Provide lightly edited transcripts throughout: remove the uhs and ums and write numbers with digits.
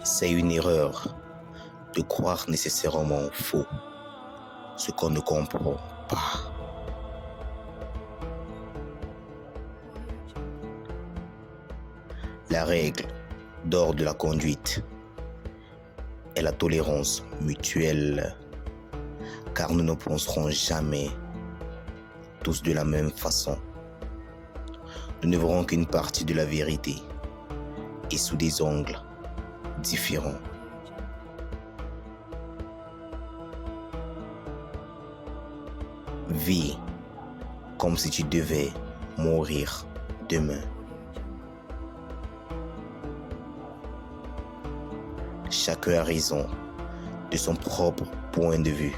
C'est une erreur de croire nécessairement faux ce qu'on ne comprend pas. La règle d'or de la conduite est la tolérance mutuelle, car nous ne penserons jamais tous de la même façon. Nous ne verrons qu'une partie de la vérité et sous des angles différents. Vis comme si tu devais mourir demain. Chacun a raison de son propre point de vue,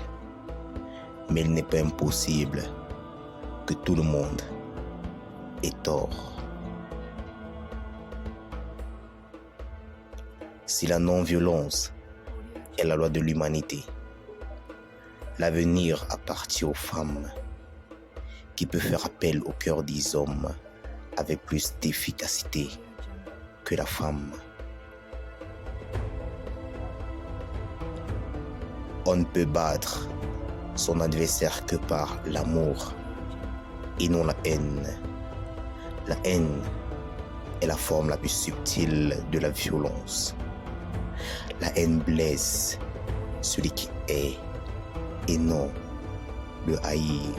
mais il n'est pas impossible que tout le monde ait tort. Si la non-violence est la loi de l'humanité, l'avenir appartient aux femmes, qui peut faire appel au cœur des hommes avec plus d'efficacité que la femme. On ne peut battre son adversaire que par l'amour et non la haine. La haine est la forme la plus subtile de la violence. La haine blesse celui qui hait et non le haïr.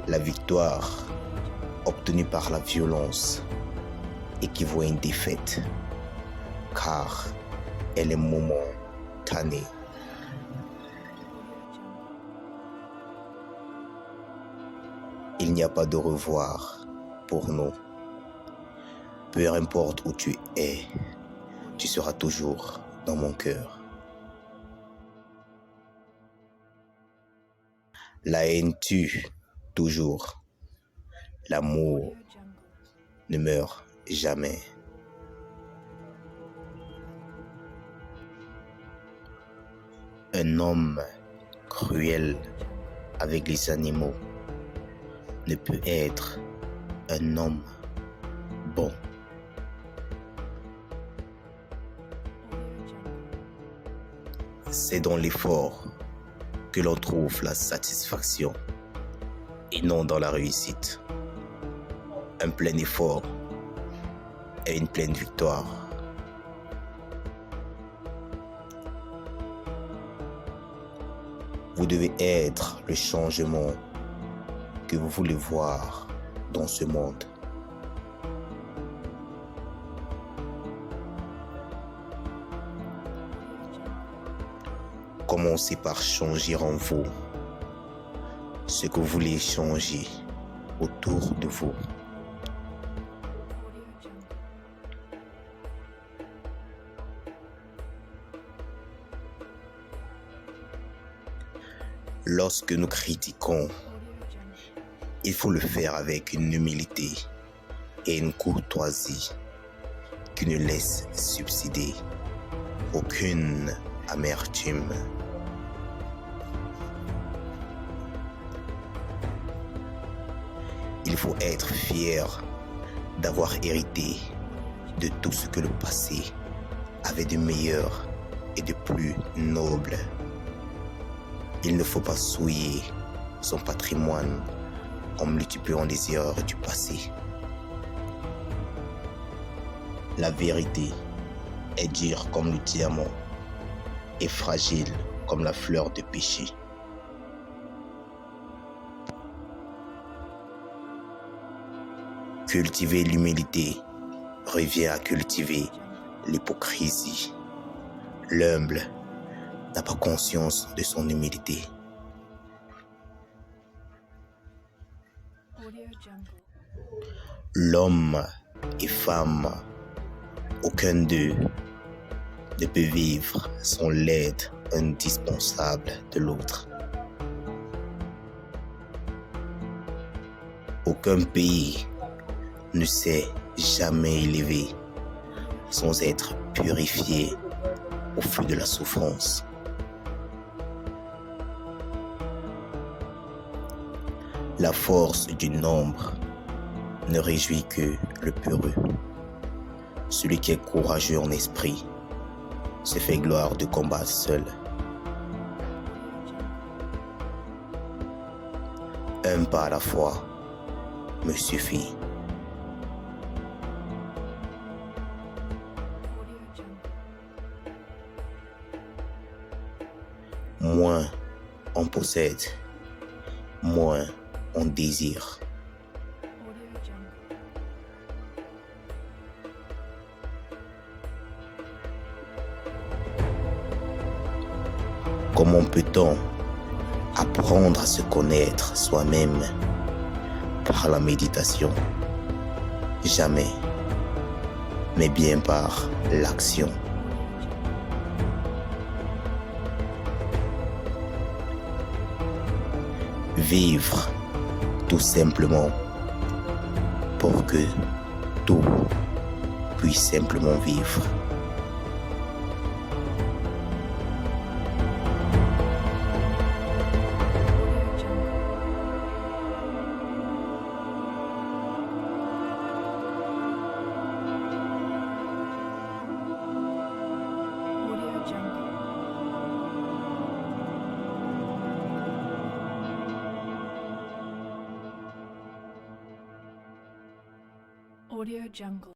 La victoire obtenue par la violence équivaut à une défaite, car elle est momentanée. Il n'y a pas de revoir pour nous. Peu importe où tu es, tu seras toujours dans mon cœur. La haine tue toujours. L'amour ne meurt jamais. Un homme cruel avec les animaux ne peut être un homme bon. C'est dans l'effort que l'on trouve la satisfaction et non dans la réussite. Un plein effort est une pleine victoire. Vous devez être le changement que vous voulez voir dans ce monde. Commencez par changer en vous ce que vous voulez changer autour de vous. Lorsque nous critiquons, il faut le faire avec une humilité et une courtoisie qui ne laisse subsider aucune amertume. Il faut être fier d'avoir hérité de tout ce que le passé avait de meilleur et de plus noble. Il ne faut pas souiller son patrimoine en multipliant les erreurs du passé. La vérité est dure comme le diamant et fragile comme la fleur de péché. Cultiver l'humilité revient à cultiver l'hypocrisie. L'humble n'a pas conscience de son humilité. L'homme et femme, aucun d'eux ne peut vivre sans l'aide indispensable de l'autre. Aucun pays ne s'est jamais élevé sans être purifié au feu de la souffrance. La force du nombre ne réjouit que le peureux. Celui qui est courageux en esprit se fait gloire de combattre seul. Un pas à la fois me suffit. Moins on possède, moins on désire. Comment peut-on apprendre à se connaître soi-même par la méditation? Jamais, mais bien par l'action. Vivre tout simplement pour que tout puisse simplement vivre. Audio Jungle.